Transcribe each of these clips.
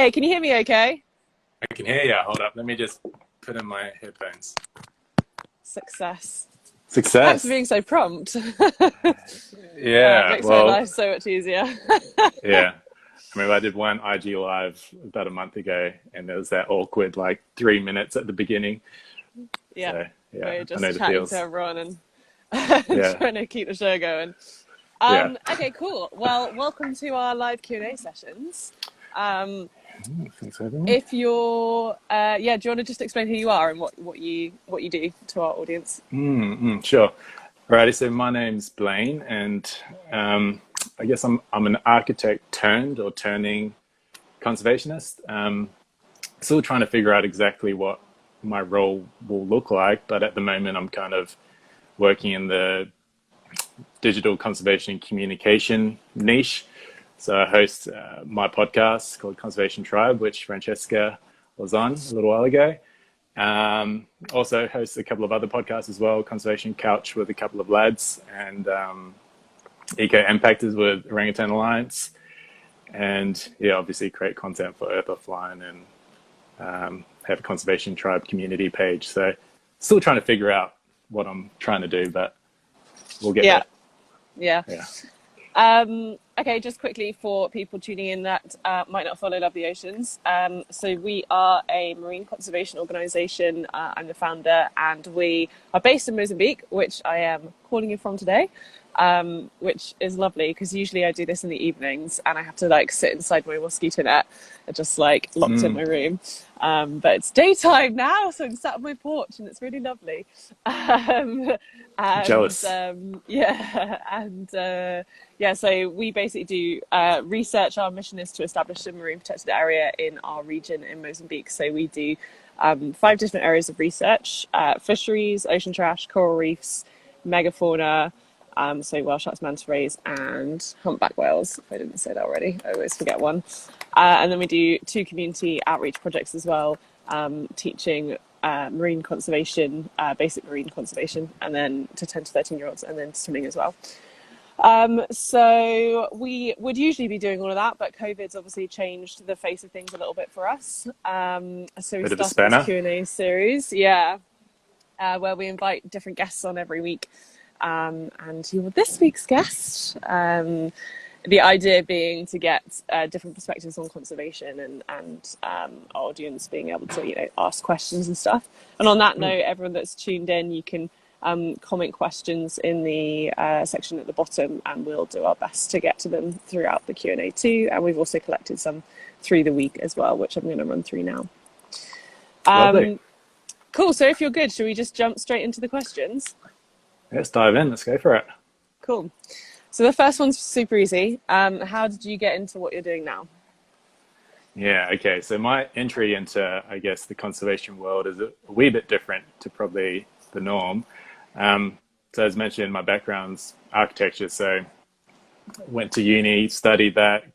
Hey, can you hear me okay? I can hear you. Hold up. Let me just put in my headphones. Success. Thanks for Success. being so prompt. Yeah. Makes my Well, life so much easier. yeah. I remember I did one IG live about a month ago, and there was that awkward 3 minutes at the beginning. Yeah, So we're yeah, I know just the chatting to feels. everyone and Yeah. trying to keep the show going. Yeah. Okay, cool. Well, welcome to our live Q&A sessions. Um, Thanks, everyone. if you're, yeah, do you want to just explain who you are and what you do to our audience? Sure. Alrighty. So my name's Blane, and I guess I'm an architect turned or turning conservationist. Still trying to figure out exactly what my role will look like, but at the moment I'm kind of working in the digital conservation and communication niche. So I host my podcast called Conservation Tribe, which Francesca was on a little while ago. Also host a couple of other podcasts as well, Conservation Couch with a couple of lads, and Eco Impactors with Orangutan Alliance. And yeah, obviously create content for Earth Offline and have a Conservation Tribe community page. So still trying to figure out what I'm trying to do, but we'll get Yeah, there. yeah. Yeah. Okay, just quickly for people tuning in that might not follow Love the Oceans. So we are a marine conservation organisation. I'm the founder, and we are based in Mozambique, which I am calling you from today, which is lovely because usually I do this in the evenings and I have to sit inside my mosquito net, just locked in my room. But it's daytime now, so I'm sat on my porch and it's really lovely. Um, and Jealous. yeah, and yeah, so we basically do research. Our mission is to establish a marine protected area in our region in Mozambique. So we do 5 different areas of research: fisheries, ocean trash, coral reefs, megafauna. So whale sharks, manta rays, and humpback whales. If I didn't say that already, I always forget one. And then we do 2 community outreach projects as well, teaching marine conservation, basic marine conservation, and then to 10 to 13-year-olds, and then swimming as well. So we would usually be doing all of that, but COVID's obviously changed the face of things a little bit for us. So we Bit of a started this spanner. Q&A series, yeah, where we invite different guests on every week. And you're this week's guest. The idea being to get different perspectives on conservation and our audience being able to ask questions and stuff. And on that note, everyone that's tuned in, you can comment questions in the section at the bottom, and we'll do our best to get to them throughout the Q&A too. And we've also collected some through the week as well, which I'm going to run through now. Lovely. Cool. So if you're good, should we just jump straight into the questions? Let's dive in. Let's go for it. Cool. So the first one's super easy. How did you get into what you're doing now? Yeah, okay. So my entry into, I guess, the conservation world is a wee bit different to probably the norm. So as mentioned, my background's architecture. So went to uni, studied that,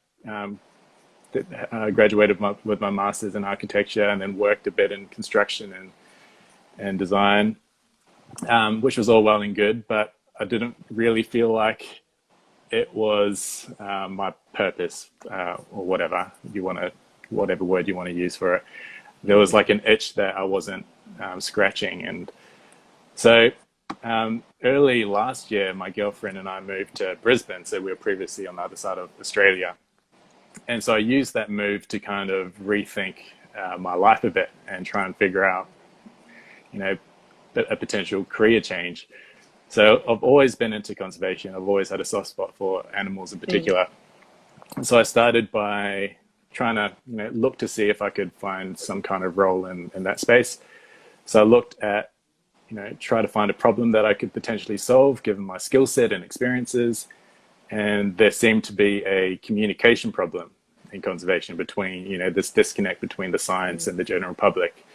graduated with my master's in architecture, and then worked a bit in construction and design, which was all well and good, but I didn't really feel like it was my purpose, or whatever whatever word you want to use for it. There was an itch that I wasn't scratching, and so early last year, my girlfriend and I moved to Brisbane. So we were previously on the other side of Australia, and so I used that move to kind of rethink my life a bit and try and figure out, a potential career change. So I've always been into conservation. I've always had a soft spot for animals in particular. And so I started by trying to look to see if I could find some kind of role in that space. So I looked at, try to find a problem that I could potentially solve given my skill set and experiences. And there seemed to be a communication problem in conservation between, this disconnect between the science and the general public.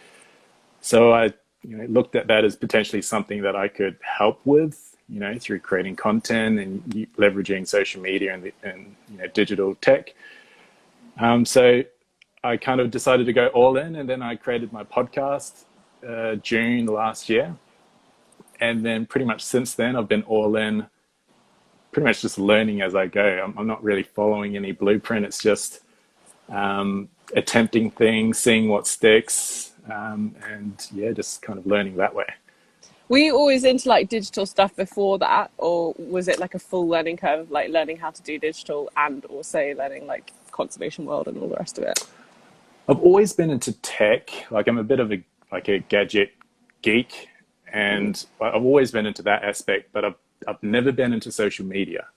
So I looked at that as potentially something that I could help with, through creating content and leveraging social media and digital tech. So I kind of decided to go all in, and then I created my podcast June last year. And then pretty much since then, I've been all in, pretty much just learning as I go. I'm not really following any blueprint. It's just attempting things, seeing what sticks, and yeah, just kind of learning that way. Were you always into like digital stuff before that, or was it like a full learning curve, like learning how to do digital and also learning like conservation world and all the rest of it? I've always been into tech. Like I'm a bit of a gadget geek, and I've always been into that aspect. But I've never been into social media.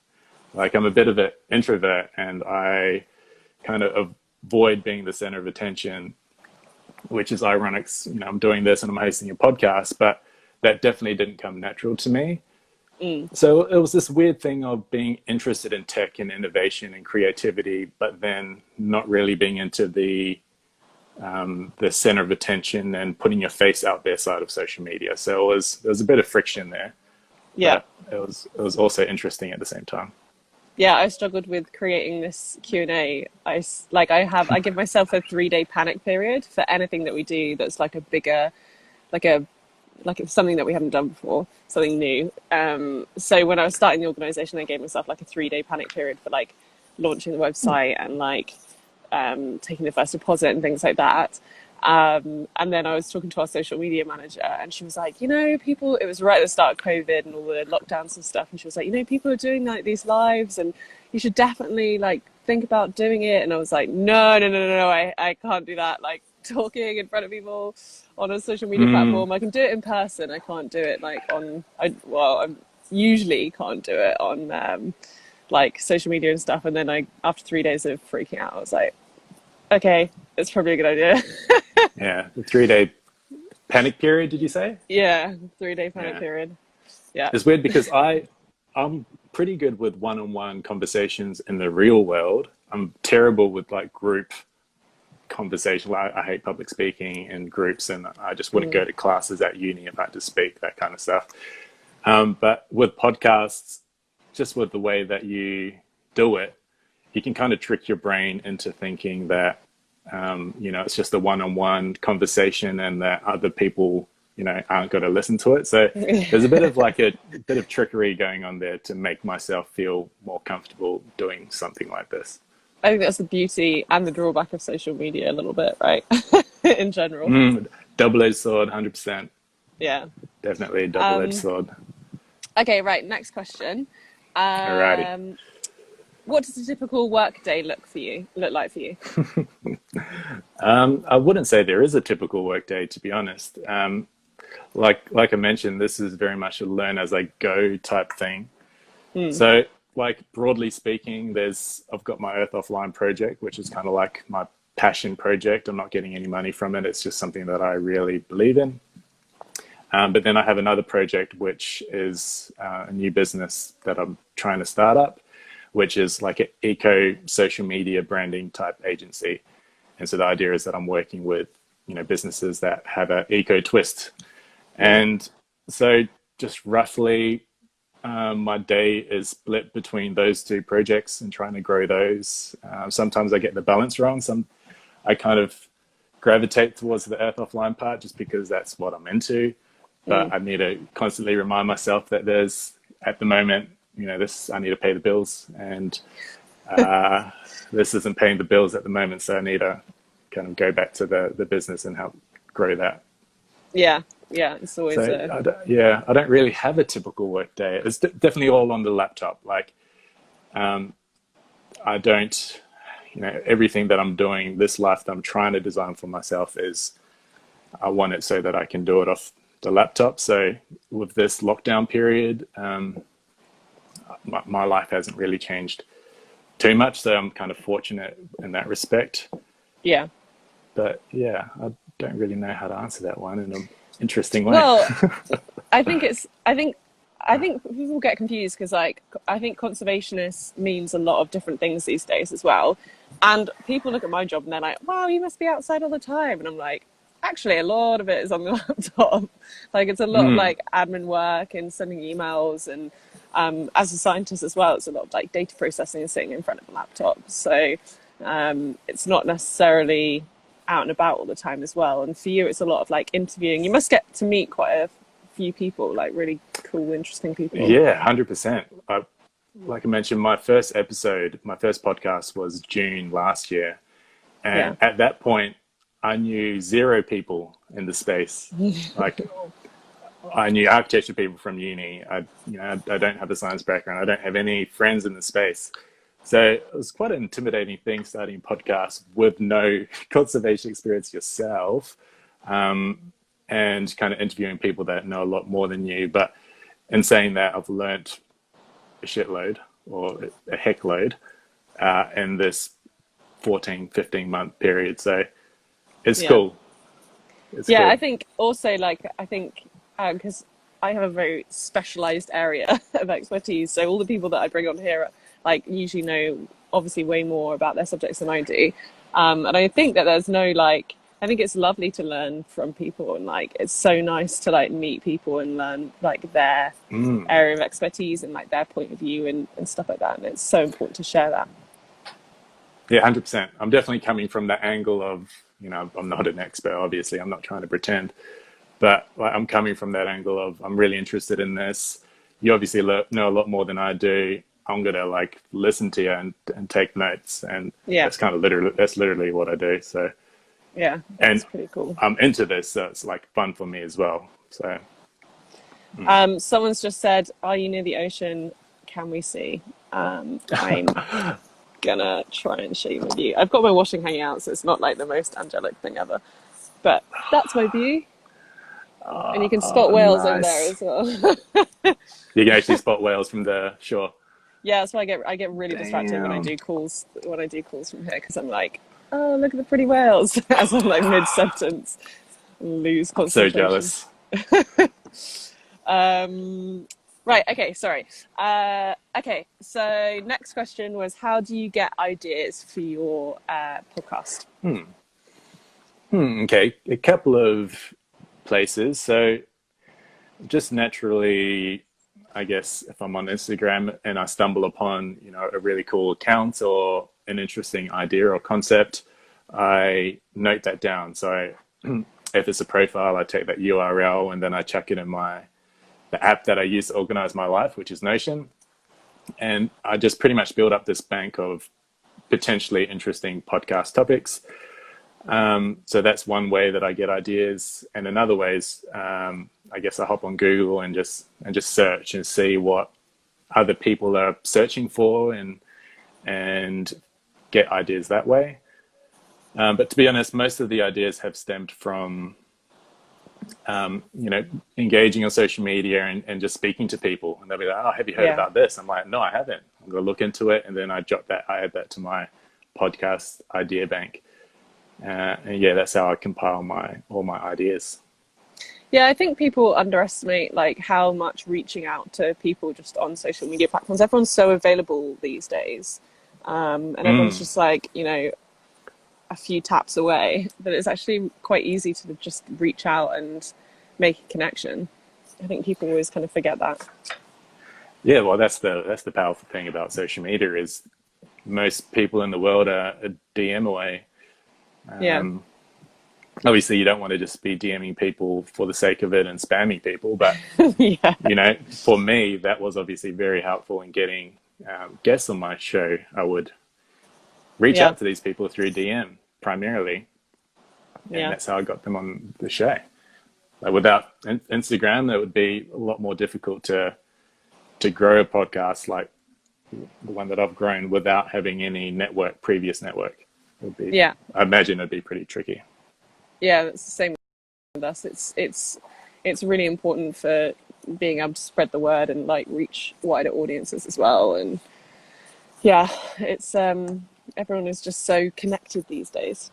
Like I'm a bit of an introvert, and I kind of avoid being the center of attention, which is ironic. You know, I'm doing this and I'm hosting a podcast, but that definitely didn't come natural to me. So it was this weird thing of being interested in tech and innovation and creativity, but then not really being into the center of attention and putting your face out there side of social media. So there was a bit of friction there, Yeah. but it was also interesting at the same time. Yeah, I struggled with creating this Q&A. I give myself a 3-day panic period for anything that we do that's like a bigger, like a like it's something that we haven't done before, something new. So when I was starting the organization, I gave myself like a 3-day panic period for like launching the website and like taking the first deposit and things like that. And then I was talking to our social media manager, and she was like, you know, people, it was right at the start of COVID and all the lockdowns and stuff. And she was like, you know, people are doing like these lives and you should definitely like think about doing it. And I was like, no, I can't do that. Like talking in front of people on a social media platform, I can do it in person. I can't do it like I usually can't do it on like social media and stuff. And then after 3 days of freaking out, I was like, okay, it's probably a good idea. Yeah, the 3-day panic period. Did you say? Yeah, 3-day panic Yeah, period. Yeah. it's weird because I'm pretty good with one-on-one conversations in the real world. I'm terrible with like group conversation. I hate public speaking in groups, and I just wouldn't go to classes at uni if I had to speak, that kind of stuff. But with podcasts, just with the way that you do it, you can kind of trick your brain into thinking that, you know, it's just a one-on-one conversation and that other people, you know, aren't going to listen to it. So there's a bit of like a bit of trickery going on there to make myself feel more comfortable doing something like this. I think that's the beauty and the drawback of social media a little bit, right? In general. Double-edged sword, 100%. Yeah. Definitely a double-edged sword. Okay, right. Next question. Alrighty. What does a typical work day look like for you? I wouldn't say there is a typical workday, to be honest. Like I mentioned, this is very much a learn as I go type thing. So, like broadly speaking, I've got my Earth Offline project, which is kind of like my passion project. I'm not getting any money from it. It's just something that I really believe in. But then I have another project, which is a new business that I'm trying to start up, which is like an eco social media branding type agency. And so the idea is that I'm working with, you know, businesses that have an eco twist. And so just roughly my day is split between those two projects and trying to grow those. Sometimes I get the balance wrong. I kind of gravitate towards the Earth Offline part just because that's what I'm into. But I need to constantly remind myself that at the moment, you know, I need to pay the bills, and this isn't paying the bills at the moment. So I need to kind of go back to the business and help grow that. Yeah, it's always So I don't really have a typical work day. It's definitely all on the laptop. Like, I don't, you know, everything that I'm doing, this life that I'm trying to design for myself I want it so that I can do it off the laptop. So with this lockdown period, my life hasn't really changed too much. So I'm kind of fortunate in that respect. Yeah. But yeah, I don't really know how to answer that one in an interesting way. Well, I think people get confused because like I think conservationist means a lot of different things these days as well. And people look at my job and they're like, wow, you must be outside all the time. And I'm like, actually a lot of it is on the laptop. Like it's a lot of like admin work and sending emails, and as a scientist as well, it's a lot of like data processing and sitting in front of a laptop. So it's not necessarily out and about all the time as well. And for you, it's a lot of like interviewing. You must get to meet quite a few people, like really cool, interesting people. Yeah, 100%. Like I mentioned, my first podcast was June last year. And Yeah. at that point, I knew zero people in the space. Like, I knew architecture people from uni. I don't have a science background. I don't have any friends in the space. So it was quite an intimidating thing starting a podcast with no conservation experience yourself, and kind of interviewing people that know a lot more than you. But in saying that, I've learnt a shitload or a heckload in this 14, 15-month period. So it's Yeah. cool. It's Yeah, I cool. think also like I think because I have a very specialized area of expertise, so all the people that I bring on here like usually know obviously way more about their subjects than I do, and I think that there's no like I think it's lovely to learn from people and like it's so nice to like meet people and learn like their Mm. area of expertise and like their point of view and stuff like that, and it's so important to share that. Yeah, 100%. I'm definitely coming from that angle of, I'm not an expert, obviously. I'm not trying to pretend, but like, I'm coming from that angle of I'm really interested in this. You obviously know a lot more than I do. I'm gonna like listen to you and take notes, and Yeah, that's literally what I do. So, yeah, and it's pretty cool. I'm into this, so it's like fun for me as well. So, Someone's just said, "Are you near the ocean? Can we see?" I'm gonna try and show you my view. I've got my washing hanging out, so it's not like the most angelic thing ever. But that's my view, and you can spot whales over there nice. as well. You can actually spot whales from the shore. Yeah, that's why I get really distracted when I Damn. do calls from here because I'm like, oh look at the pretty whales as I'm like mid sentence, lose So concentration. jealous. Right. Okay. Sorry. Okay. So next question was, how do you get ideas for your podcast? Okay, a couple of places. So just naturally, I guess if I'm on Instagram and I stumble upon, a really cool account or an interesting idea or concept, I note that down. So if it's a profile, I take that URL and then I chuck it in the app that I use to organize my life, which is Notion. And I just pretty much build up this bank of potentially interesting podcast topics. So that's one way that I get ideas, and another way is, I guess I hop on Google and just search and see what other people are searching for, and get ideas that way. But to be honest, most of the ideas have stemmed from, engaging on social media and just speaking to people, and they'll be like, "Oh, have you heard Yeah. about this?" I'm like, "No, I haven't." I'm gonna look into it, and then I add that to my podcast idea bank. And yeah, that's how I compile all my ideas. Yeah, I think people underestimate like how much reaching out to people just on social media platforms. Everyone's so available these days, and everyone's just like a few taps away. That it's actually quite easy to just reach out and make a connection. I think people always kind of forget that. Yeah, well, that's the powerful thing about social media is most people in the world are a DM away. Yeah, Obviously, you don't want to just be DMing people for the sake of it and spamming people, but yeah, for me, that was obviously very helpful in getting guests on my show. I would reach yeah, out to these people through DM primarily, and yeah, that's how I got them on the show. Like without Instagram, it would be a lot more difficult to grow a podcast like the one that I've grown without having any previous network. It would be, yeah, I imagine it'd be pretty tricky. yeah. It's the same with us. It's really important for being able to spread the word and like reach wider audiences as well. And yeah, it's everyone is just so connected these days.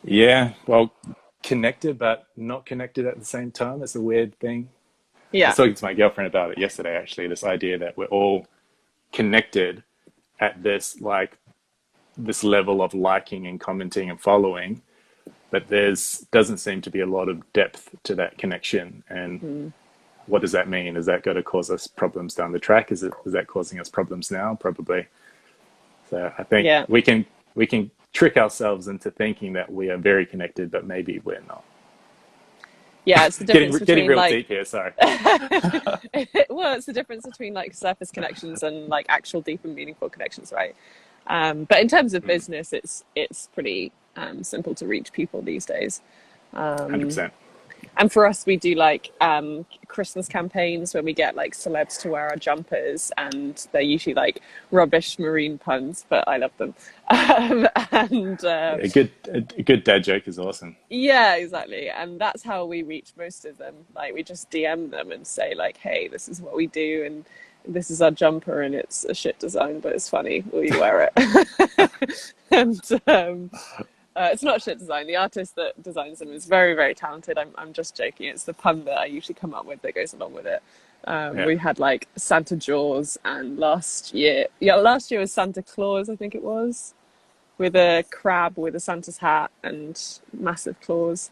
Yeah, well, connected but not connected at the same time. It's a weird thing. I was Yeah, talking to my girlfriend about it yesterday, actually, this idea that we're all connected at this level of liking and commenting and following, but there's doesn't seem to be a lot of depth to that connection. And what does that mean? Is that going to cause us problems down the track? Is that causing us problems now? Probably. So I think yeah, we can trick ourselves into thinking that we are very connected, but maybe we're not. yeah. It's the Getting difference getting between real like deep here. Sorry. well, it's the difference between like surface connections and like actual deep and meaningful connections, right? But in terms of business, it's pretty simple to reach people these days. 100%. And for us, we do like Christmas campaigns when we get like celebs to wear our jumpers, and they're usually like rubbish marine puns, but I love them. And A good dad joke is awesome. yeah, exactly. And that's how we reach most of them. Like we just DM them and say like, "Hey, this is what we do, and this is our jumper, and it's a shit design, but it's funny. Will you wear it?" And it's not shit design. The artist that designs them is very, very talented. I'm just joking. It's the pun that I usually come up with that goes along with it. Yeah. We had like Santa Jaws, and last year was Santa Claus, I think it was, with a crab with a Santa's hat and massive claws.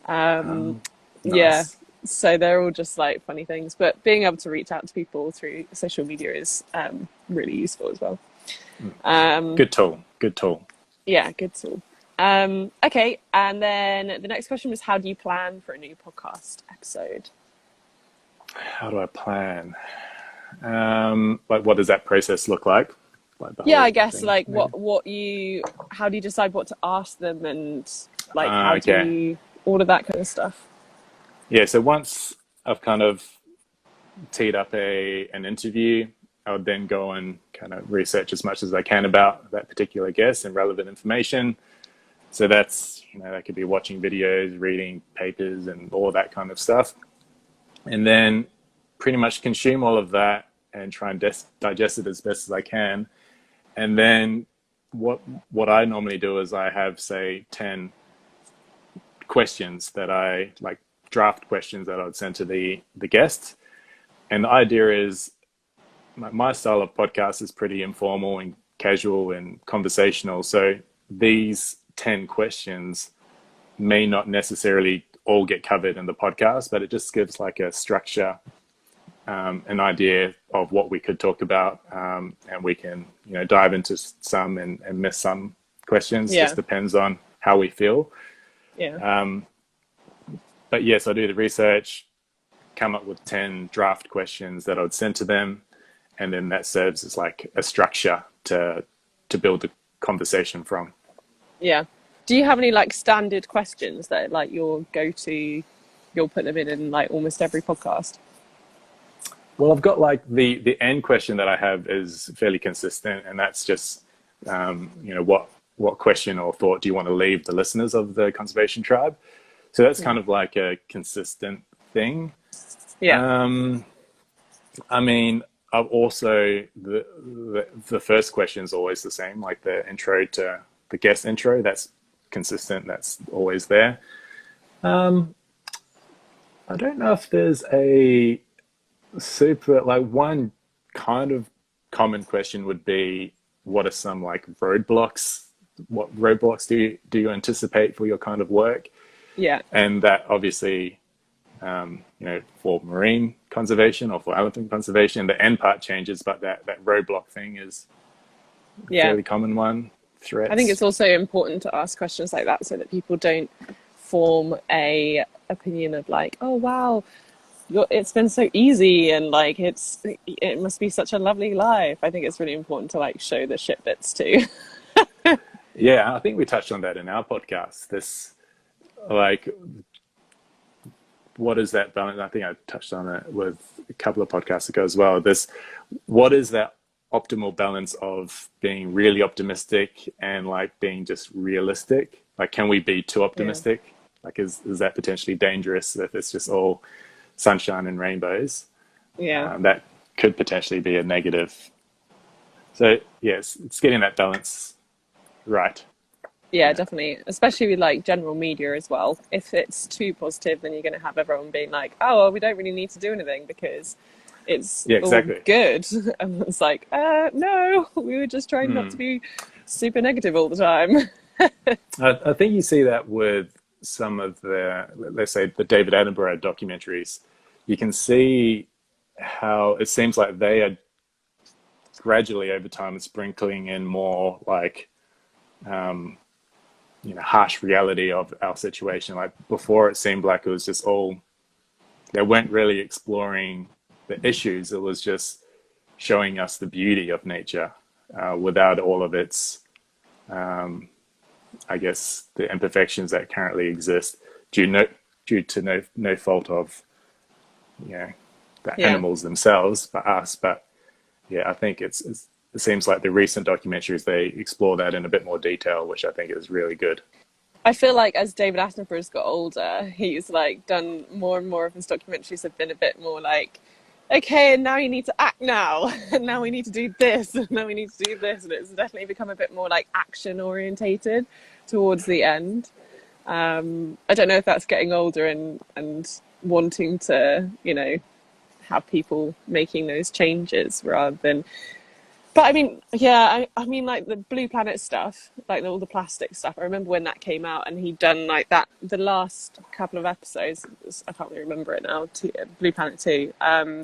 Nice. Yeah, so they're all just like funny things. But being able to reach out to people through social media is really useful as well. Good tool. Good tool. Yeah, good tool. Okay, and then the next question was, how do you plan for a new podcast episode? How do I plan? Like, what does that process look like? Like Yeah, I guess thing, like maybe? how do you decide what to ask them, and like how do Okay. you all of that kind of stuff? Yeah, so once I've kind of teed up an interview, I would then go and kind of research as much as I can about that particular guest and relevant information. So that's, that could be watching videos, reading papers, and all that kind of stuff. And then pretty much consume all of that and try and digest it as best as I can. And then what I normally do is I have, say, 10 questions that I like, draft questions that I would send to the guest. And the idea is my style of podcast is pretty informal and casual and conversational. So these 10 questions may not necessarily all get covered in the podcast, but it just gives like a structure, an idea of what we could talk about, and we can dive into some and miss some questions. Yeah. Just depends on how we feel. Yeah. But yes, I do the research, come up with 10 draft questions that I would send to them, and then that serves as like a structure to build the conversation from. Yeah. Do you have any like standard questions that like your go-to, you'll put them in like almost every podcast? Well, I've got like the end question that I have is fairly consistent, and that's just what question or thought do you want to leave the listeners of the Conservation Tribe? So that's kind of like a consistent thing. Yeah. I mean, I've also the first question is always the same, like the intro to the guest intro. That's consistent. That's always there. I don't know if there's a super like one kind of common question would be, what are some like roadblocks? What roadblocks do you anticipate for your kind of work? Yeah. And that obviously, for marine conservation or for elephant conservation, the end part changes, but that roadblock thing is a fairly common one. Threats. I think it's also important to ask questions like that so that people don't form a opinion of like, oh wow, it's been so easy and like it must be such a lovely life. I think it's really important to like show the shit bits too. Yeah, I think we touched on that in our podcast. This, like, what is that balance? I think I touched on it with a couple of podcasts ago as well. What is that optimal balance of being really optimistic and like being just realistic? Like, can we be too optimistic? Yeah. Like, is that potentially dangerous if it's just all sunshine and rainbows? Yeah. That could potentially be a negative. So yes, it's getting that balance right. Yeah, definitely. Especially with like general media as well. If it's too positive, then you're going to have everyone being like, oh, well, we don't really need to do anything because it's exactly. all good. And it's like, no, we were just trying not to be super negative all the time. I think you see that with some of let's say the David Attenborough documentaries. You can see how it seems like they are gradually over time sprinkling in more like, harsh reality of our situation. Like before, it seemed like it was just they weren't really exploring the issues. It was just showing us the beauty of nature. without all of its, I guess, the imperfections that currently exist due to no fault of, you know, the Yeah. animals themselves, but us. But yeah, I think it seems like the recent documentaries, they explore that in a bit more detail, which I think is really good. I feel like as David Attenborough's got older, he's like done more and more of his documentaries have been a bit more like, okay, and now you need to act now, and now we need to do this, and now we need to do this, and it's definitely become a bit more like action orientated towards the end. I don't know if that's getting older and wanting to, you know, have people making those changes rather than. But I mean, yeah, I mean, like the Blue Planet stuff, like all the plastic stuff. I remember when that came out, and he'd done like that. The last couple of episodes, I can't really remember it now. Blue Planet 2.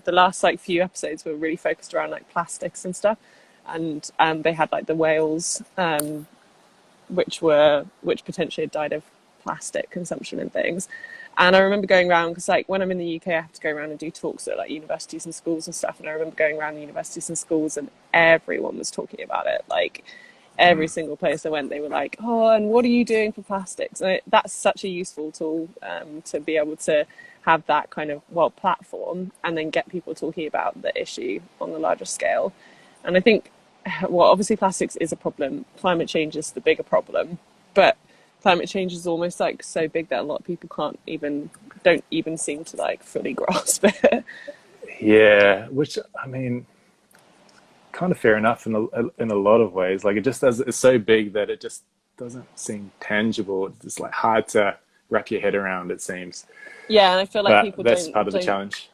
The last like few episodes were really focused around like plastics and stuff, and they had like the whales, which potentially had died of plastic consumption and things. And I remember going around because, like, when I'm in the UK, I have to go around and do talks at like universities and schools and stuff. And I remember going around the universities and schools, and everyone was talking about it. Like, every single place I went, they were like, "Oh, and what are you doing for plastics?" And that's such a useful tool to be able to have that kind of platform, and then get people talking about the issue on the larger scale. And I think, well, obviously, plastics is a problem. Climate change is the bigger problem, but climate change is almost like so big that a lot of people don't even seem to like fully grasp it. Yeah, which I mean, kind of fair enough in a lot of ways. Like it's so big that it just doesn't seem tangible. It's just like hard to wrap your head around, it seems. Yeah, and I feel like But people that's part of the don't challenge.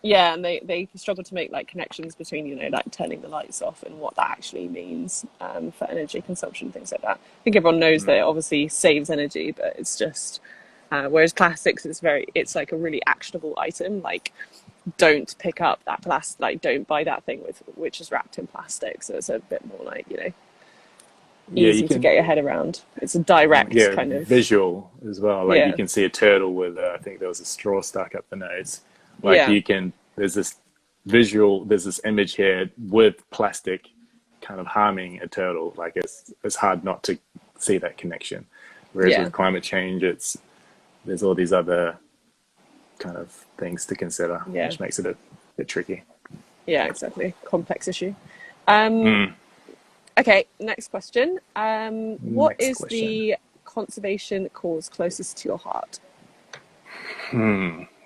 yeah, and they struggle to make like connections between, you know, like turning the lights off and what that actually means for energy consumption, things like that. I think everyone knows that it obviously saves energy, but it's just whereas plastics is it's like a really actionable item. Like, don't pick up that plastic, like don't buy that thing which is wrapped in plastic. So it's a bit more like, you know, Yeah, you easy to can. get your head around. It's a direct Yeah, kind of visual as well. Like you yeah, can see a turtle with, I think there was a straw stuck up the nose. Like yeah, you can. There's this visual. There's this image here with plastic, kind of harming a turtle. Like it's hard not to see that connection. Whereas yeah, with climate change, there's all these other kind of things to consider, yeah, which makes it a bit tricky. yeah, exactly. Complex issue. Um, Okay, next question. What Next is question. the conservation cause closest to your heart?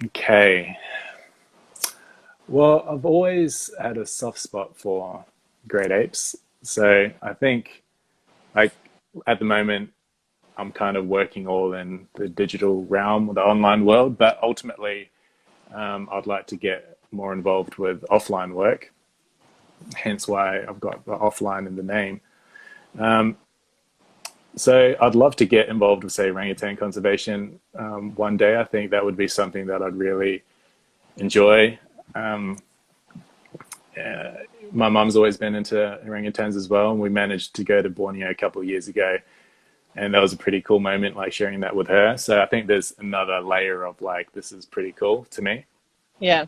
Okay. Well, I've always had a soft spot for great apes. So I think, like, at the moment, I'm kind of working all in the digital realm, the online world, but ultimately, I'd like to get more involved with offline work, hence why I've got the offline in the name. So I'd love to get involved with, say, orangutan conservation one day. I think that would be something that I'd really enjoy. My mum's always been into orangutans as well, and we managed to go to Borneo a couple of years ago, and that was a pretty cool moment, like sharing that with her. So I think there's another layer of like, this is pretty cool to me. Yeah,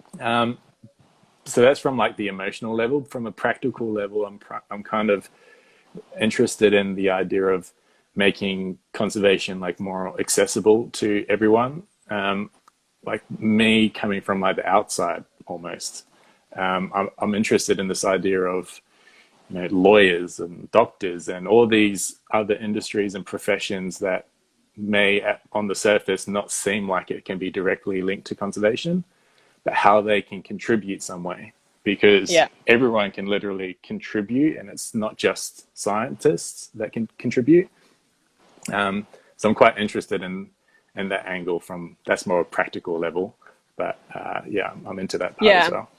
So that's from like the emotional level. From a practical level, I'm kind of interested in the idea of making conservation like more accessible to everyone. Like me coming from like the outside almost. I'm interested in this idea of, you know, lawyers and doctors and all these other industries and professions that may on the surface not seem like it can be directly linked to conservation, but how they can contribute some way, because yeah, everyone can literally contribute, and it's not just scientists that can contribute. So I'm quite interested in that angle. From that's more a practical level, but yeah, I'm into that part as yeah. well.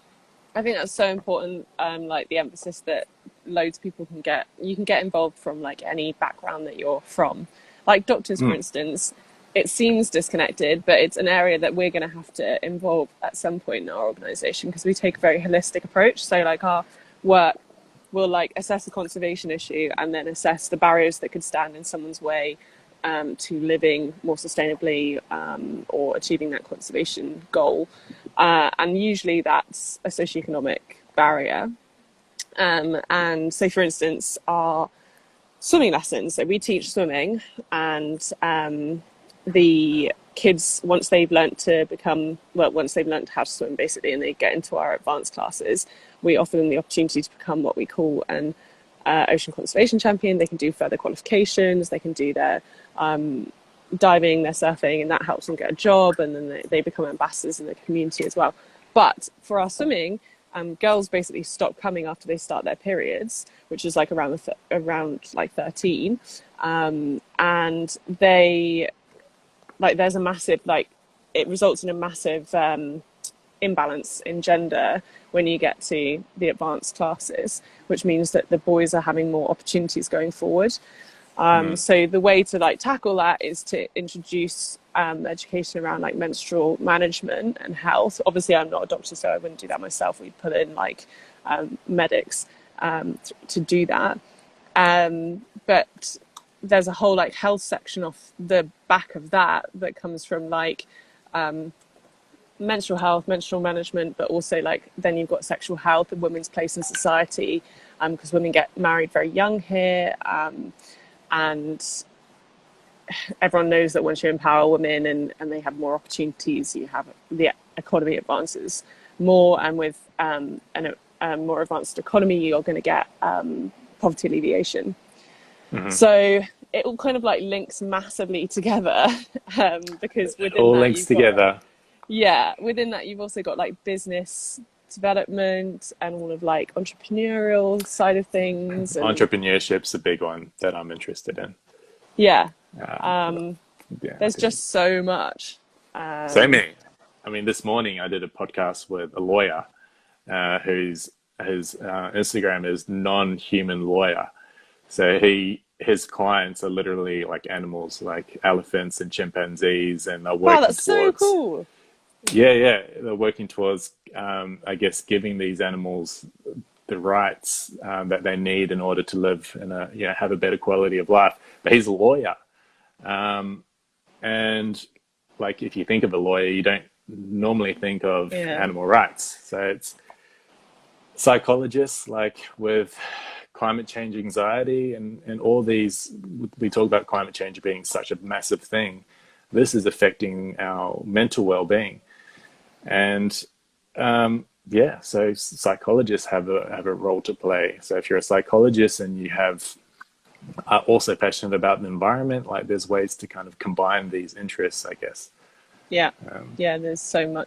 I think that's so important. Like the emphasis that loads of people can get. You can get involved from like any background that you're from. Like doctors, for instance, it seems disconnected, but it's an area that we're going to have to involve at some point in our organisation because we take a very holistic approach. So like our work will like assess a conservation issue and then assess the barriers that could stand in someone's way to living more sustainably or achieving that conservation goal. And usually that's a socioeconomic barrier. And so, for instance, our swimming lessons. So we teach swimming, and the kids, once they've learnt to become, well, once they've learnt how to swim, basically, and they get into our advanced classes, we offer them the opportunity to become what we call an ocean conservation champion. They can do further qualifications. They can do their diving, their surfing, and that helps them get a job, and then they become ambassadors in the community as well. But for our swimming, girls basically stop coming after they start their periods, which is like around like 13, and they like there's a massive it results in a massive imbalance in gender when you get to the advanced classes, which means that the boys are having more opportunities going forward. So the way to tackle that is to introduce education around menstrual management and health. Obviously, I'm not a doctor, so I wouldn't do that myself. We'd put in medics to do that. But there's a whole health section off the back of that comes from menstrual health, menstrual management, but also then you've got sexual health and women's place in society, because women get married very young here. And everyone knows that once you empower women and they have more opportunities, you have the economy advances more. And with a more advanced economy, you're going to get poverty alleviation. Mm-hmm. So it all kind of links massively together, because within it all links together. Within that you've also got business development and all of entrepreneurial side of things. And entrepreneurship's a big one that I'm interested in. There's just so much. So many. I mean, this morning I did a podcast with a lawyer whose Instagram is non-human lawyer. So his clients are literally animals, like elephants and chimpanzees, and they're working that's so cool. Yeah, they're working towards, I guess, giving these animals the rights that they need in order to live and have a better quality of life. But he's a lawyer, and if you think of a lawyer, you don't normally think of animal rights. So it's psychologists with climate change anxiety and all these. We talk about climate change being such a massive thing. This is affecting our mental well-being. And so psychologists have a role to play. So if you're a psychologist and you are also passionate about the environment, there's ways to kind of combine these interests, I guess. There's so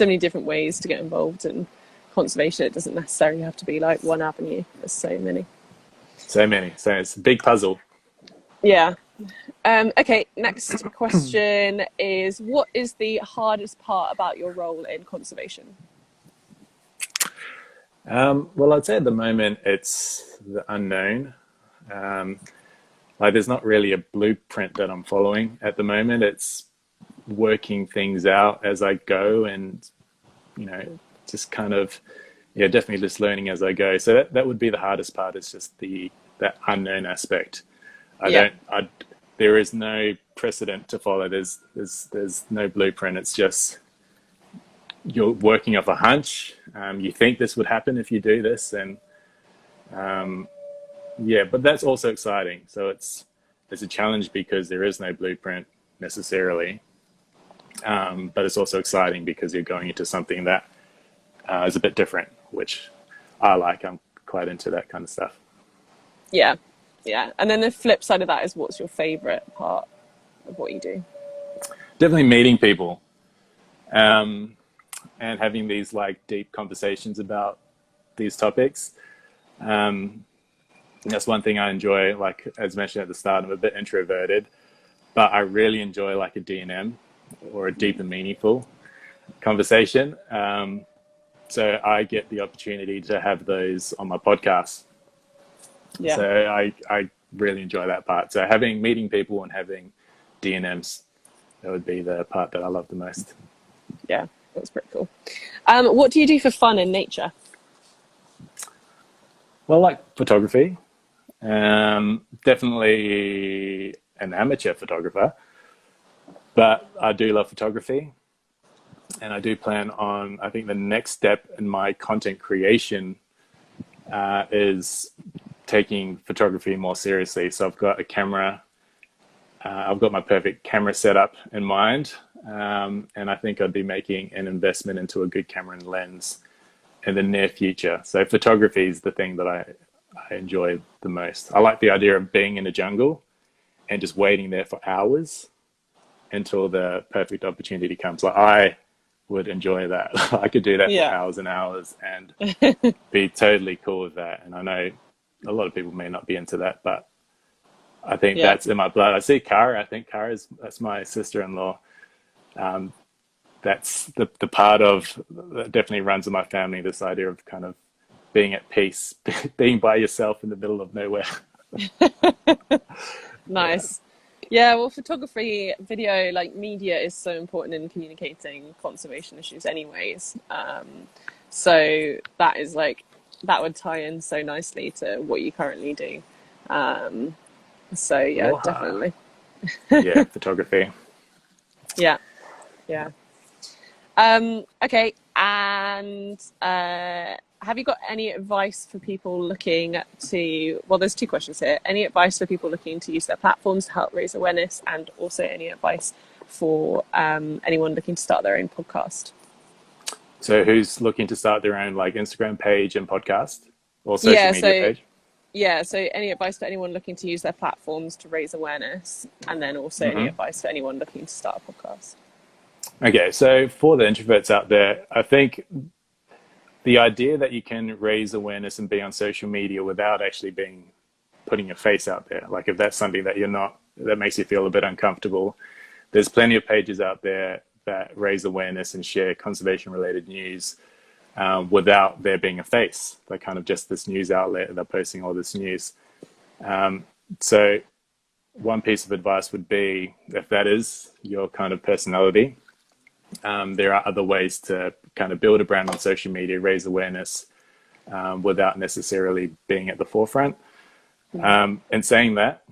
many different ways to get involved in conservation. It doesn't necessarily have to be one avenue. There's so many. So it's a big puzzle. Okay, next question is, what is the hardest part about your role in conservation? Well, I'd say at the moment it's the unknown. There's not really a blueprint that I'm following at the moment. It's working things out as I go, and just kind of definitely just learning as I go. So that would be the hardest part. It's just that unknown aspect. There is no precedent to follow. There's no blueprint. It's just you're working off a hunch. You think this would happen if you do this, and but that's also exciting. So it's a challenge because there is no blueprint necessarily, but it's also exciting because you're going into something that is a bit different, which I like. I'm quite into that kind of stuff. And then the flip side of that is, what's your favorite part of what you do? Definitely meeting people, and having these deep conversations about these topics. That's one thing I enjoy. As mentioned at the start, I'm a bit introverted, but I really enjoy a D&M or a deep and meaningful conversation. So I get the opportunity to have those on my podcast. So I really enjoy that part. So meeting people and having D&Ms, that would be the part that I love the most. Yeah, that's pretty cool. What do you do for fun in nature? Well, photography. Definitely an amateur photographer, but I do love photography. And I do plan on, I think the next step in my content creation is taking photography more seriously. So I've got a camera. I've got my perfect camera setup in mind, and I think I'd be making an investment into a good camera and lens in the near future. So photography is the thing that I enjoy the most. I like the idea of being in a jungle and just waiting there for hours until the perfect opportunity comes. Like, I would enjoy that. I could do that for Yeah. hours and hours and be totally cool with that. And I know a lot of people may not be into that, but I think Yeah. that's in my blood. I see Kara. I think that's my sister-in-law. That's the part of that definitely runs in my family. This idea of kind of being at peace, being by yourself in the middle of nowhere. Yeah. Nice. Yeah, well, photography, video, like media is so important in communicating conservation issues anyways. So that is like, that would tie in so nicely to what you currently do. Um, so yeah, Aloha. definitely. Yeah, photography. Yeah, yeah. Okay, and have you got any advice for people looking to, well, there's two questions here. Any advice for people looking to use their platforms to help raise awareness, and also any advice for anyone looking to start their own podcast? So who's looking to start their own like Instagram page and podcast or social Yeah, media so page? yeah, so any advice for anyone looking to use their platforms to raise awareness, and then also any Hmm. advice for anyone looking to start a podcast? Okay, so for the introverts out there, I think the idea that you can raise awareness and be on social media without actually being putting your face out there, like if that's something that you're not, that makes you feel a bit uncomfortable, there's plenty of pages out there that raise awareness and share conservation related news without there being a face. They're kind of just this news outlet. They're posting all this news. So one piece of advice would be, if that is your kind of personality, there are other ways to kind of build a brand on social media, raise awareness without necessarily being at the forefront. And saying that,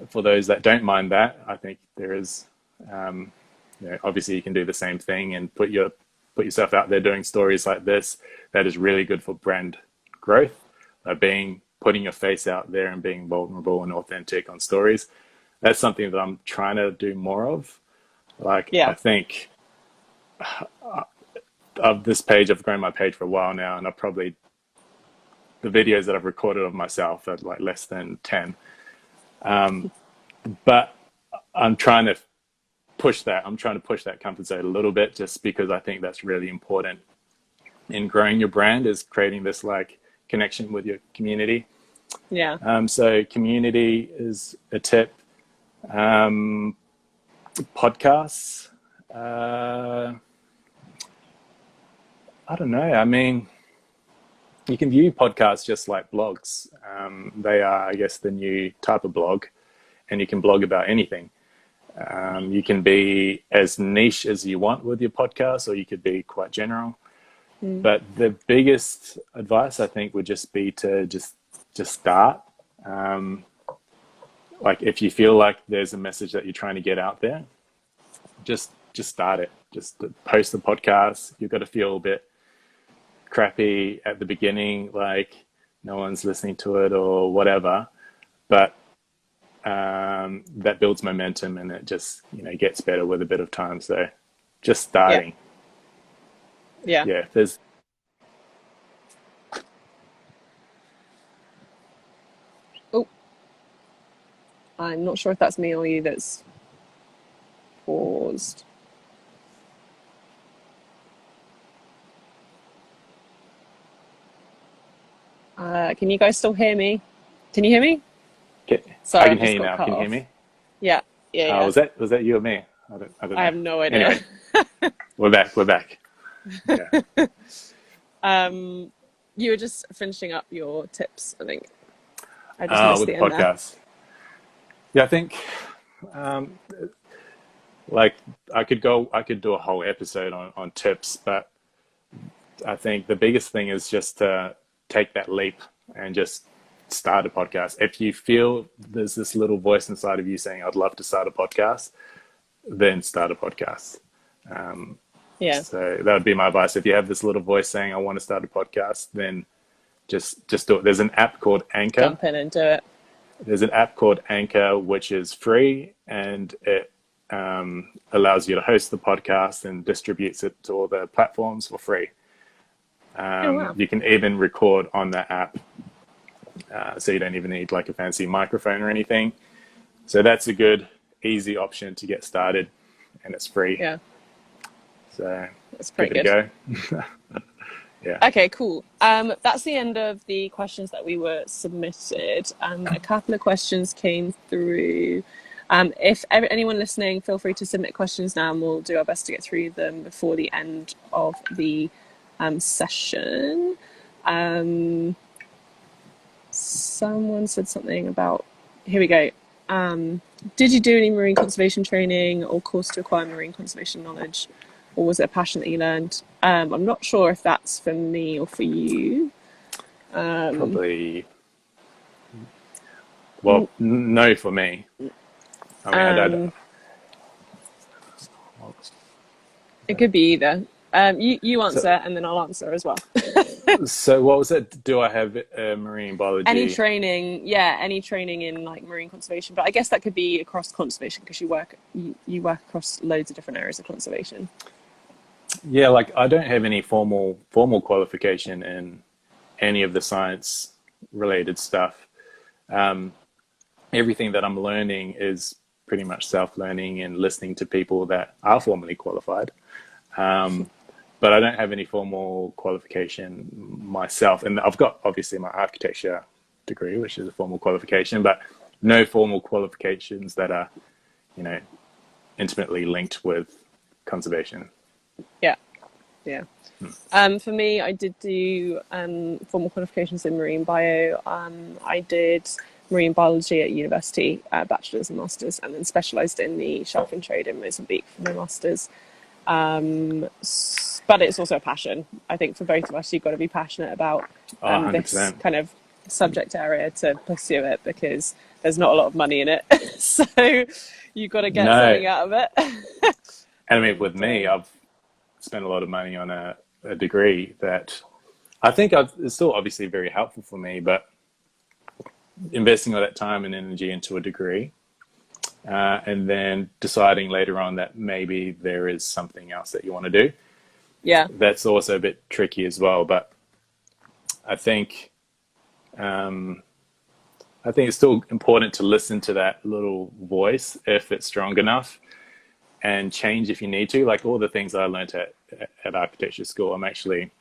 for those that don't mind that, I think there is, obviously you can do the same thing and put yourself out there doing stories like this. That is really good for brand growth. Putting your face out there and being vulnerable and authentic on stories. That's something that I'm trying to do more of. Like, I Yeah, think of this page, I've grown my page for a while now, and the videos that I've recorded of myself are like less than 10. But I'm trying to push that. I'm trying to push that comfort zone a little bit, just because I think that's really important in growing your brand, is creating this like connection with your community. yeah. So community is a tip. Podcasts. I don't know. I mean, you can view podcasts just like blogs. They are, I guess, the new type of blog, and you can blog about anything. You can be as niche as you want with your podcast, or you could be quite general. Mm. But the biggest advice, I think, would just be to just start. Like, if you feel like there's a message that you're trying to get out there, just start it. Just post the podcast. You've got to feel a bit crappy at the beginning, like no one's listening to it or whatever. But that builds momentum, and it just gets better with a bit of time. So just Yeah, starting. yeah. Yeah, there's Oh, I'm not sure if that's me or you that's paused. Can you guys still hear me? Can you hear me? okay. I Sorry, can I've hear just you got now. cut Can you hear off. me? Yeah, yeah, yeah. Was that you or me? I don't I know. have no idea. Anyway, we're back. We're back. Yeah. You were just finishing up your tips, I think. I just missed With the end there. podcasts. Yeah, I think um, like I could do a whole episode on tips, but I think the biggest thing is just to take that leap and just start a podcast. If you feel there's this little voice inside of you saying, I'd love to start a podcast, then start a podcast. Yeah, So that would be my advice. If you have this little voice saying, I want to start a podcast, then just do it. There's an app called Anchor. Jump in and do it. There's an app called Anchor, which is free, and it allows you to host the podcast and distributes it to all the platforms for free. Oh, wow. You can even record on that app, so you don't even need like a fancy microphone or anything. So that's a good, easy option to get started, and it's free. Yeah. So that's pretty good to go. Yeah. Okay, cool. That's the end of the questions that we were submitted. A couple of questions came through. If anyone listening, feel free to submit questions now, and we'll do our best to get through them before the end of the session. Someone said something about, here we go. Did you do any marine conservation training or course to acquire marine conservation knowledge? Or was it a passion that you learned? I'm not sure if that's for me or for you. Probably. Well, no for me. I mean, I don't. It could be either. You answer, and then I'll answer as well. So what was it? Do I have marine biology? Any training in like marine conservation, but I guess that could be across conservation because you work across loads of different areas of conservation. Yeah, like I don't have any formal qualification in any of the science related stuff. Everything that I'm learning is pretty much self-learning and listening to people that are formally qualified. But I don't have any formal qualification myself. And I've got obviously my architecture degree, which is a formal qualification, but no formal qualifications that are, intimately linked with conservation. Yeah. For me, I did do formal qualifications in marine bio. I did marine biology at university, bachelor's and master's, and then specialised in the shark fin trade in Mozambique for my master's. But it's also a passion. I think for both of us, you've got to be passionate about this kind of subject area to pursue it, because there's not a lot of money in it. So you've got to get something out of it. And I mean, with me, I've spent a lot of money on a degree that I think it's still obviously very helpful for me, but investing all that time and energy into a degree, and then deciding later on that maybe there is something else that you want to do. Yeah. That's also a bit tricky as well, but I think it's still important to listen to that little voice if it's strong enough, and change if you need to. Like all the things I learned at architecture school, I'm actually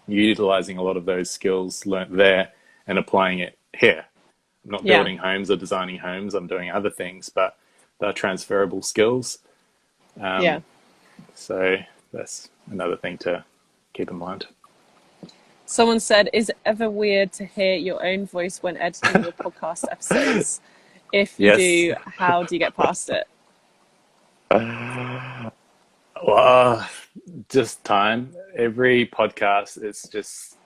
utilizing a lot of those skills learnt there and applying it here. I'm not building homes or designing homes. I'm doing other things, but they're transferable skills. So that's another thing to keep in mind. Someone said, is it ever weird to hear your own voice when editing your podcast episodes? If you do, how do you get past it? Well, just time. Every podcast is just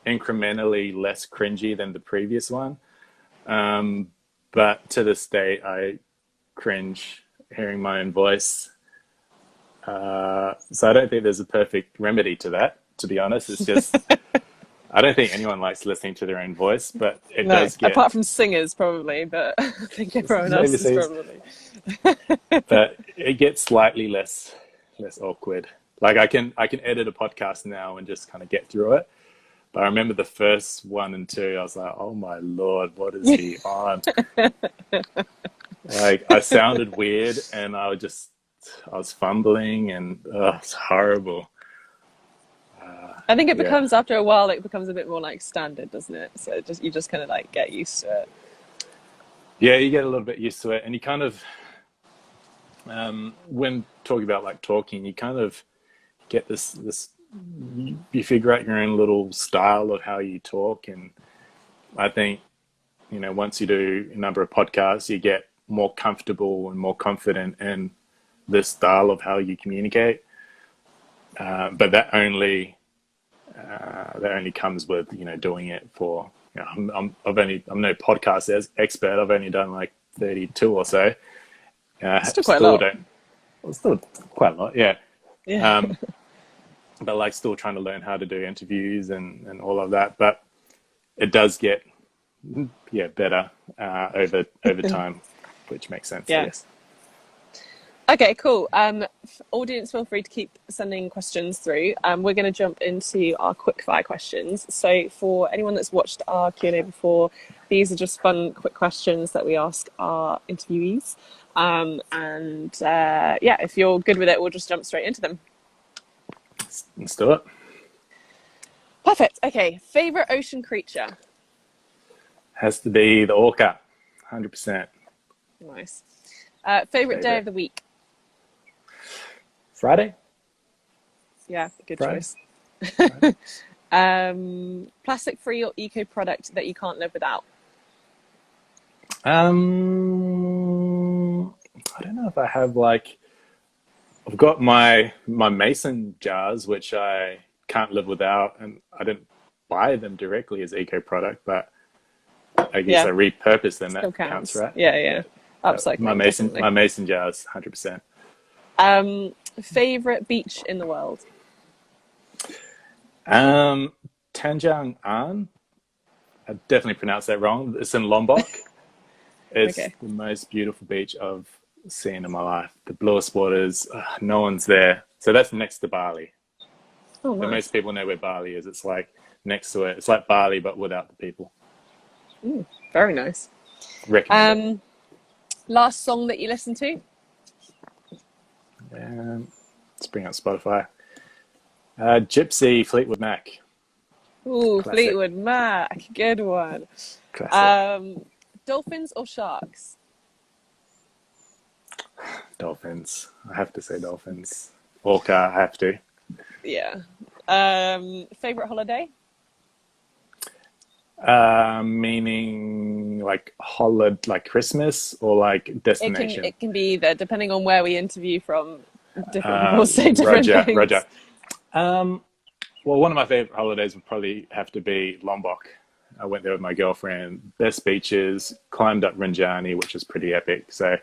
incrementally less cringy than the previous one. But to this day, I cringe hearing my own voice. So I don't think there's a perfect remedy to that, to be honest. It's just, I don't think anyone likes listening to their own voice, but it does get... Apart from singers, probably, but I think everyone else is probably... But it gets slightly less awkward. Like I can edit a podcast now and just kind of get through it. But I remember the first 1 and 2, I was like, oh my Lord, what is he on? Like I sounded weird and I was fumbling and it's horrible. I think it becomes, after a while, it becomes a bit more like standard, doesn't it? So you just kind of like get used to it. Yeah, you get a little bit used to it, and you kind of, when talking about like talking, you kind of get this, you figure out your own little style of how you talk. And I think, once you do a number of podcasts, you get more comfortable and more confident in this style of how you communicate. But that only comes with, doing it for, I'm no podcast expert. I've only done like 32 or so. Still quite a lot. Still quite a lot, yeah. But like still trying to learn how to do interviews and all of that. But it does get better over time, which makes sense, I Yeah. guess. Okay, cool. Audience, feel free to keep sending questions through. We're going to jump into our quickfire questions. So for anyone that's watched our Q&A before, these are just fun, quick questions that we ask our interviewees. If you're good with it, we'll just jump straight into them. Let's do it. Perfect. Okay, favorite ocean creature? Has to be the orca, 100%. Nice. Favorite day of the week? Friday? Yeah, good Friday? choice. Friday. Plastic free or eco product that you can't live without? I don't know if I have I've got my mason jars, which I can't live without, and I didn't buy them directly as eco product, but I guess I repurpose them. Still That counts, right? Yeah. Upcycling, my mason jars, 100%. Favorite beach in the world? Tanjung An. I definitely pronounced that wrong. It's in Lombok. It's Okay. the most beautiful beach I've seen in my life. The bluest waters, no one's there. So that's next to Bali. Oh, But nice. most people know where Bali is. It's like next to it. It's like Bali, but without the people. Very nice. Recommend Last song that you listened to? it. Let's bring up Spotify. Gypsy, Fleetwood Mac. Ooh, Classic. Fleetwood Mac. Good one. Classic. Dolphins or sharks? Dolphins. I have to say Dolphins. Orca, I have to. Yeah. Favorite holiday? Meaning like Christmas or like destination? It can be either, depending on where we interview from. Different people say different things. Roger. Well, one of my favorite holidays would probably have to be Lombok. I went there with my girlfriend. Best beaches, climbed up Rinjani, which was pretty epic. So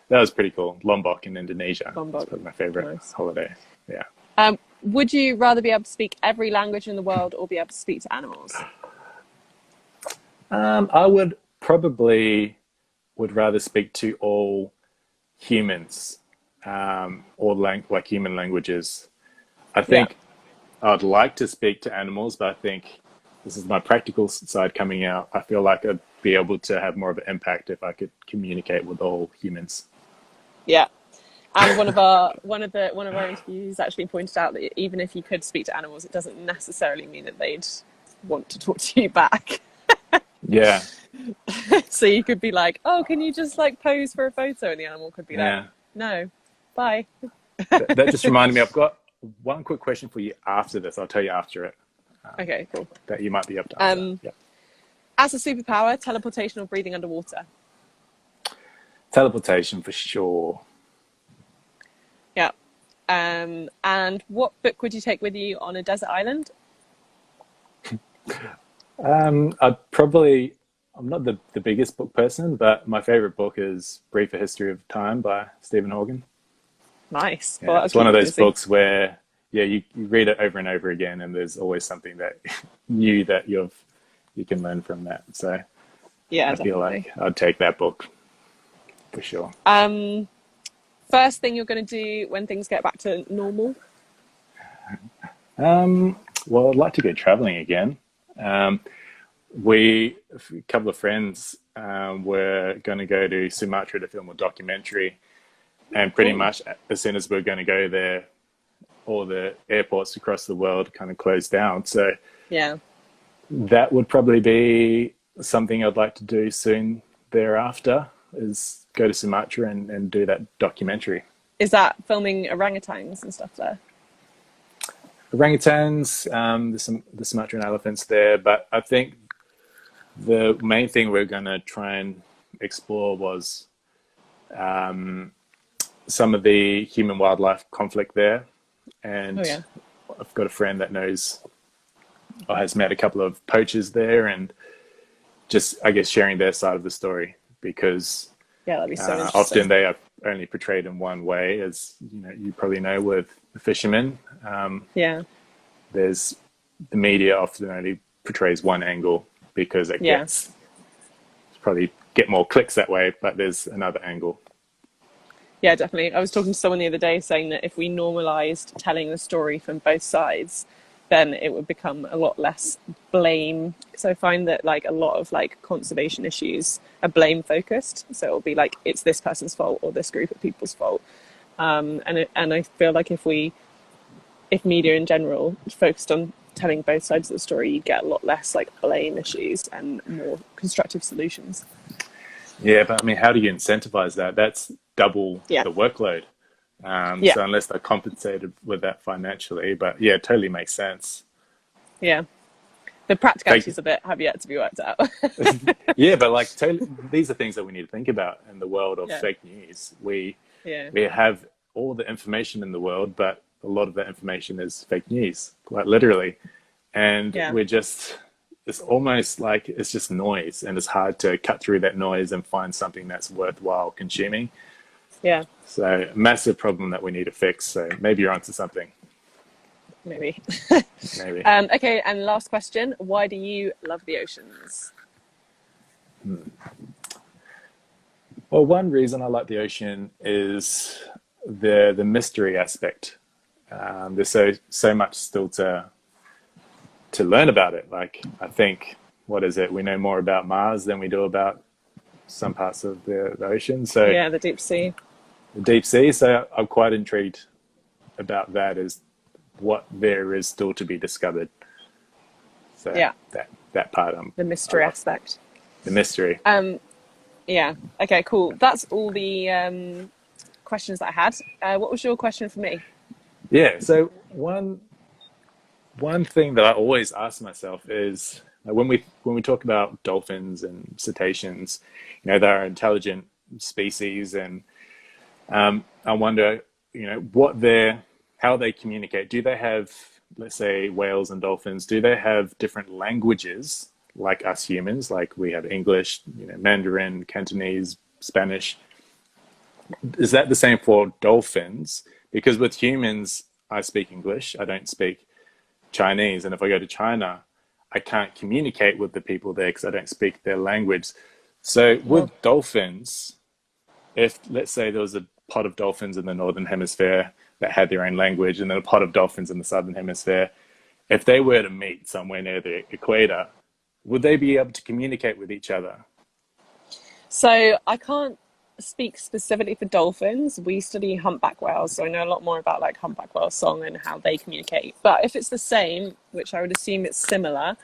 that was pretty cool. Lombok in Indonesia. Lombok. It's probably my favorite holiday. Yeah. Would you rather be able to speak every language in the world or be able to speak to animals? I would rather speak to all humans, or human languages. I think I'd like to speak to animals, but I think this is my practical side coming out. I feel like I'd be able to have more of an impact if I could communicate with all humans. Yeah. And one of our interviews actually pointed out that even if you could speak to animals, it doesn't necessarily mean that they'd want to talk to you back. Yeah. So you could be like, "Oh, can you just pose for a photo?" And the animal could be like, "No, bye." That just reminded me. I've got one quick question for you after this. I'll tell you after it. Okay, cool. That you might be able to answer. As a superpower, teleportation or breathing underwater? Teleportation for sure. Yeah. And what book would you take with you on a desert island? I'm not the biggest book person, but my favorite book is Brief History of Time by Stephen Hawking. Nice. Yeah, well, it's one of those books where you read it over and over again, and there's always something that new that you can learn from that. So I feel like I'd take that book for sure. First thing you're going to do when things get back to normal? Well, I'd like to go traveling again. A couple of friends were going to go to Sumatra to film a documentary, and pretty much as soon as we're going to go there, all the airports across the world kind of closed down. So that would probably be something I'd like to do soon thereafter, is go to Sumatra and do that documentary. Is that filming orangutans and stuff there? Orangutans, the Sumatran elephants there, but I think the main thing we're going to try and explore was some of the human-wildlife conflict there. And I've got a friend that knows or has met a couple of poachers there, and just, I guess, sharing their side of the story, because that'd be so interesting. Often they are only portrayed in one way, as you probably know, with the fishermen. There's the media often only portrays one angle, because it Yeah. gets probably get more clicks that way, but there's another angle. Yeah, definitely. I was talking to someone the other day saying that if we normalized telling the story from both sides, then it would become a lot less blame. So I find that like a lot of like conservation issues are blame focused. So it'll be like it's this person's fault or this group of people's fault. And I feel like if media in general focused on telling both sides of the story, you get a lot less like blame issues and more constructive solutions. Yeah, but I mean, how do you incentivize that? That's double Yeah. the workload. Yeah. So unless they're compensated with that financially, but yeah, it totally makes sense. Yeah. The practicalities Fake, of it have yet to be worked out. yeah, but like totally, these are things that we need to think about in the world of Yeah. fake news. Yeah. We have all the information in the world, but a lot of that information is fake news, quite literally. And Yeah. we're just, it's almost like it's just noise, and it's hard to cut through that noise and find something that's worthwhile consuming. Yeah. So, massive problem that we need to fix. So, maybe you're onto something. Maybe. Maybe. Okay. And last question. Why do you love the oceans? Well, one reason I like the ocean is the mystery aspect. There's so much still to learn about it. Like, I think, what is it? We know more about Mars than we do about some parts of the ocean. So Yeah, the deep sea. the deep sea. So I'm quite intrigued about that, is what there is still to be discovered. So Yeah. that part The I mystery love. aspect. The mystery. Yeah. Okay, cool. That's all the questions that I had. What was your question for me? Yeah. So one thing that I always ask myself is, like, when we talk about dolphins and cetaceans, they're intelligent species, and I wonder, what how they communicate. Do they have, let's say, whales and dolphins? Do they have different languages like us humans? Like we have English, Mandarin, Cantonese, Spanish. Is that the same for dolphins? Because with humans, I speak English. I don't speak Chinese, and if I go to China, I can't communicate with the people there because I don't speak their language. So Well, with dolphins, if let's say there was a pod of dolphins in the northern hemisphere that had their own language, and then a pod of dolphins in the southern hemisphere, if they were to meet somewhere near the equator, would they be able to communicate with each other? so I can't speak specifically for dolphins. We study humpback whales, so I know a lot more about like humpback whale song and how they communicate. But if it's the same, which I would assume it's similar,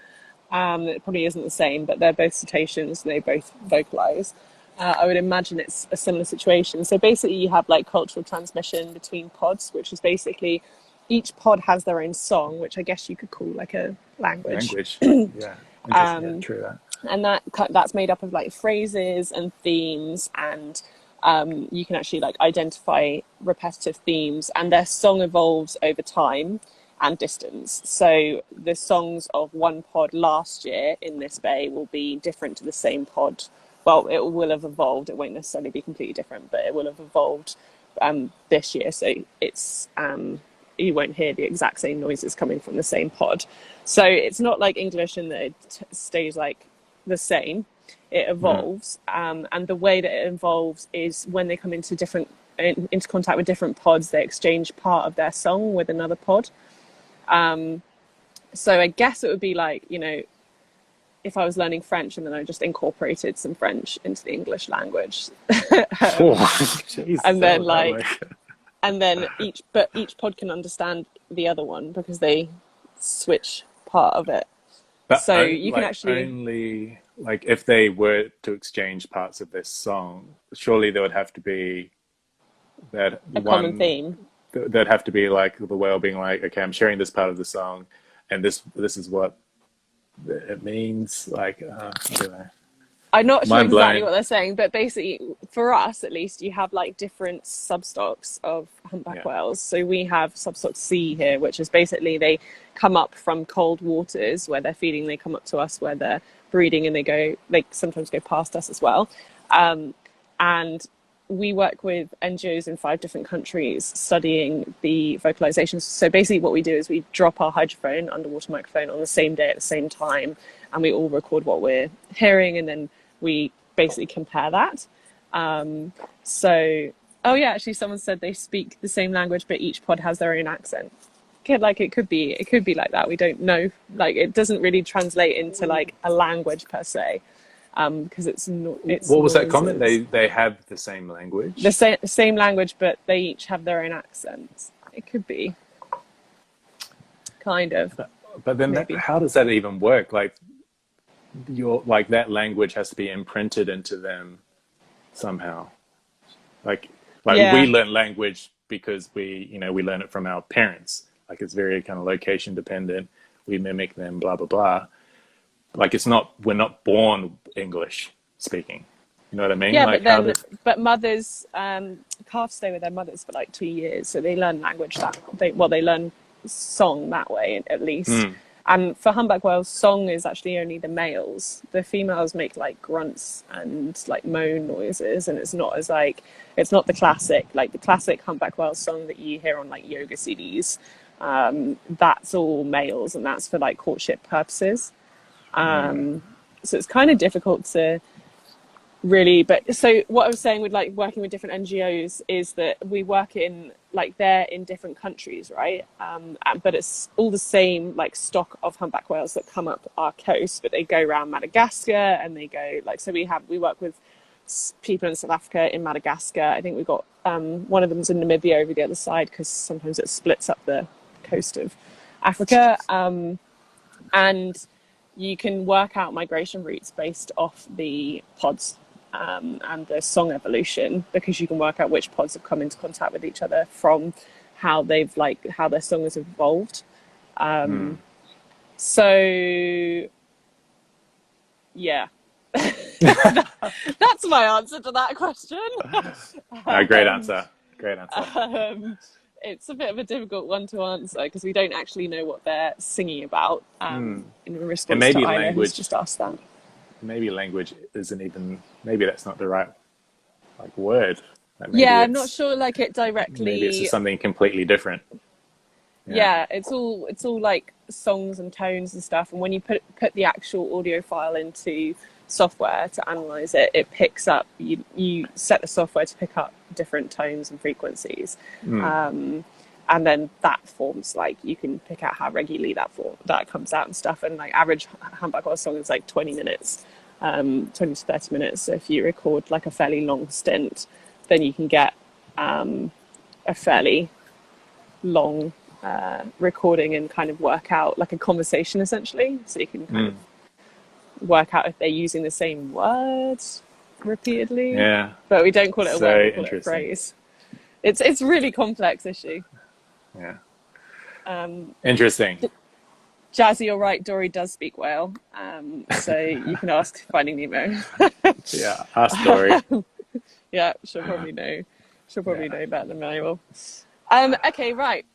it probably isn't the same, but they're both cetaceans, they both vocalize. I would imagine it's a similar situation. So basically, you have like cultural transmission between pods, which is basically each pod has their own song, which I guess you could call like a language. Language. Yeah. Interesting. Yeah, true that. And that's made up of like phrases and themes, and you can actually like identify repetitive themes, and their song evolves over time and distance. So the songs of one pod last year in this bay will be different to the same pod. Well, it will have evolved. It won't necessarily be completely different, but it will have evolved this year. So it's you won't hear the exact same noises coming from the same pod. So it's not like English in that it stays like the same. It evolves, and the way that it evolves is when they come into contact with different pods, they exchange part of their song with another pod. So I guess it would be like, if I was learning French and then I just incorporated some French into the English language, Jesus, and then that way. and then each pod can understand the other one because they switch part of it. But So you can actually only, like, if they were to exchange parts of this song, surely there would have to be that a common one. theme. There'd have to be like the whale being like, okay, I'm sharing this part of the song, and this is what it means. Like, I don't know. I'm not sure Mind exactly blown. what they're saying, but basically, for us at least, you have like different substocks of humpback Yeah. whales. So we have substock C here, which is basically they come up from cold waters where they're feeding. They come up to us where they're breeding, and they sometimes go past us as well. And we work with NGOs in 5 different countries studying the vocalizations. So basically what we do is we drop our hydrophone, underwater microphone, on the same day at the same time, and we all record what we're hearing, and then we basically compare that. So, oh yeah, actually someone said they speak the same language, but each pod has their own accent. Like it could be like that. We don't know. Like it doesn't really translate into like a language per se. Because it's not. What was that comment? They have the same language. The same language, but they each have their own accents. It could be, kind of. But then, how does that even work? Like, that language has to be imprinted into them somehow. Like we learn language because we learn it from our parents. Like it's very kind of location dependent. We mimic them, blah blah blah. Like we're not born English speaking. You know what I mean? Yeah, like but mothers, calves stay with their mothers for like 2 years, so they learn language they learn song that way at least. And for humpback whales, song is actually only the males. The females make like grunts and like moan noises, and it's not the classic humpback whale song that you hear on like yoga CDs. That's all males, and that's for like courtship purposes. So it's kind of difficult to really, but so what I was saying with like working with different NGOs is that we work in like they're in different countries, right? But it's all the same like stock of humpback whales that come up our coast, but they go around Madagascar, and they go like, so we work with people in South Africa, in Madagascar. I think we've got one of them's in Namibia over the other side, because sometimes it splits up the coast of Africa, and you can work out migration routes based off the pods and the song evolution, because you can work out which pods have come into contact with each other from how their song has evolved. So yeah, that's my answer to that question. Great answer. It's a bit of a difficult one to answer because we don't actually know what they're singing about in response to Ina, who's just asked that. Maybe language isn't even, maybe that's not the right like word. Like I'm not sure like it directly. Maybe it's just something completely different. Yeah, it's all like songs and tones and stuff. And when you put the actual audio file into software to analyze it, it picks up, you set the software to pick up different tones and frequencies. And then that forms, like, you can pick out how regularly that comes out and stuff. And like average humpback whale song is like 20 minutes, 20 to 30 minutes. So if you record like a fairly long stint, then you can get a fairly long recording and kind of work out like a conversation essentially. So you can kind of work out if they're using the same words repeatedly. Yeah. But we don't call it a word, we call it a phrase. It's really complex issue. Yeah. Interesting. Jazzy, you're right, Dory does speak whale. So you can ask Finding Nemo. Yeah, ask Dory. Yeah, she'll probably know. She'll probably know better than I will. Okay, right.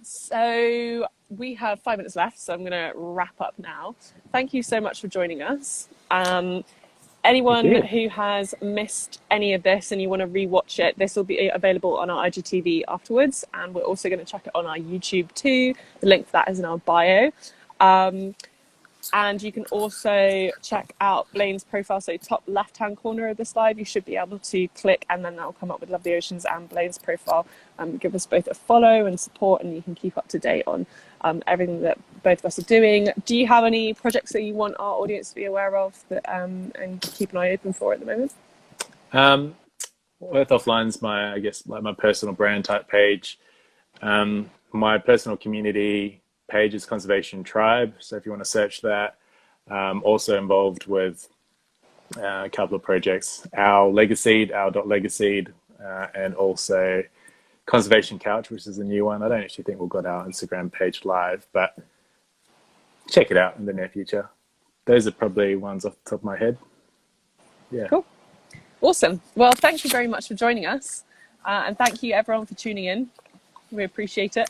So we have 5 minutes left, so I'm going to wrap up now. Thank you so much for joining us. Anyone who has missed any of this and you want to rewatch it, this will be available on our IGTV afterwards, and we're also going to check it on our YouTube too. The link for that is in our bio. And you can also check out Blane's profile. So top left-hand corner of the slide, you should be able to click, and then that'll come up with Lovely Oceans and Blane's profile. Give us both a follow and support, and you can keep up to date on everything that both of us are doing. Do you have any projects that you want our audience to be aware of that, and keep an eye open for at the moment? Earth Offline's my personal brand type page. My personal community page is Conservation Tribe, so if you want to search that. Also involved with a couple of projects, our Legaseed, and also Conservation Couch, which is a new one. I don't actually think we've got our Instagram page live, but check it out in the near future. Those are probably ones off the top of my head. Yeah. Cool. Awesome. Well, thank you very much for joining us, and thank you everyone for tuning in. We appreciate it.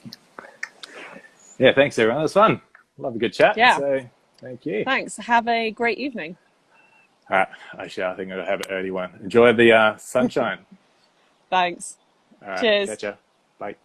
Yeah, thanks everyone. It was fun. Love a good chat. Yeah. So thank you. Thanks. Have a great evening. All right. Actually, I think I'll have an early one. Enjoy the sunshine. Thanks. All right, Cheers. catch ya. Bye.